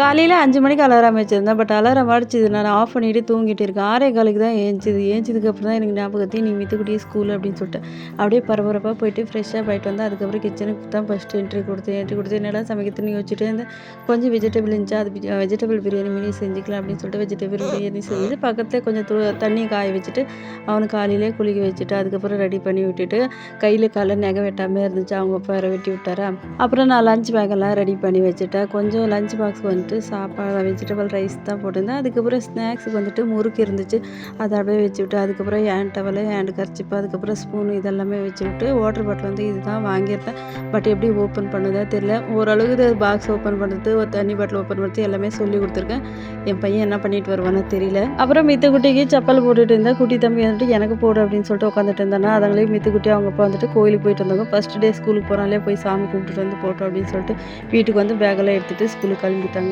காலையில 5 மணிக்கு அலாரம் வச்சிருந்தேன். பட் அலாரம் அடிச்சது நான் ஆஃப் பண்ணிட்டு தூங்கிட்டு இருக்கேன். 6:15க்கு தான் ஏந்திச்சது. ஏந்திச்சதுக்கப்புறம் தான் எனக்கு ஞாபகம் நீ மித்துக்குட்டி ஸ்கூல் அப்படின்னு சொல்லிட்டு. அப்படியே பரபரப்பா போயிட்டு ஃப்ரெஷ்ஷாக ஆயிட்டு வந்தேன். அதுக்கப்புறம் கிச்சனுக்கு தான் ஃபர்ஸ்ட்டு என்ட்ரி கொடுத்தேன். என்ட்ரி கொடுத்து என்னடா சமைக்கிறதுன்னு யோசிச்சுட்டே இருந்தேன். கொஞ்சம் வெஜிடபிள் இருந்துச்சா அது வெஜிடபிள் பிரியாணி மாரி செஞ்சுக்கலாம் அப்படின்னு சொல்லிட்டு வெஜிடபிள் பிரியாணி செஞ்சுட்டு பக்கத்துல கொஞ்சம் தண்ணி காய வச்சுட்டு அவனுக்கு காலையிலே குளிக்க வச்சுட்டு அதுக்கப்புறம் ரெடி பண்ணி விட்டுட்டு கையில் காலைல நகை வெட்டாமல் இருந்துச்சு. அவங்க அப்பா வேற வெட்டி விட்டாரா. அப்புறம் நான் லஞ்ச் பேக்கெல்லாம் ரெடி பண்ணி வச்சுட்டேன். கொஞ்சம் லஞ்ச் பாக்ஸ் வந்துட்டு சாப்பாடு வெஜிடபிள் ரைஸ் தான் போட்டிருந்தேன். அதுக்கப்புறம் ஸ்நாக்ஸுக்கு வந்துட்டு முறுக்கு இருந்துச்சு. அதை அப்படியே வச்சு விட்டு அதுக்கப்புறம் ஹேண்ட் டவலு ஹேண்ட் கர்ச்சிப்பு அதுக்கப்புறம் ஸ்பூன் இதெல்லாமே வச்சு விட்டு வாட்டர் பாட்டில் வந்து இதுதான் வாங்கியிருந்தேன். பட் எப்படி ஓப்பன் பண்ணுதா தெரியல. ஓரளவுக்கு பாக்ஸ் ஓப்பன் பண்ணுறது ஒரு தண்ணி பாட்டில் ஓப்பன் பண்ணுறது எல்லாமே சொல்லி கொடுத்துருக்கேன். என் பையன் என்ன பண்ணிட்டு வருவானோ தெரியல. அப்புறம் மித்துக்குட்டிக்கு செப்பல் போட்டுட்டு இருந்தா குட்டி தம்பி வந்துட்டு எனக்கு போடு அப்படின்னு சொல்லிட்டு உட்காந்துட்டு இருந்தானா. அதனாலே மித்துக்குட்டி அவங்க அப்பா வந்துட்டு கோயிலுக்கு போயிட்டு வந்தாங்க. ஃபர்ஸ்ட் டே ஸ்கூலுக்கு போகிறாங்களே போய் சாமி கும்பிட்டுட்டு வந்து போட்டோம் அப்படின்னு சொல்லிட்டு வீட்டுக்கு வந்து பேக்கெல்லாம் எடுத்துகிட்டு ஸ்கூலுக்கு கிளம்பிட்டாங்க.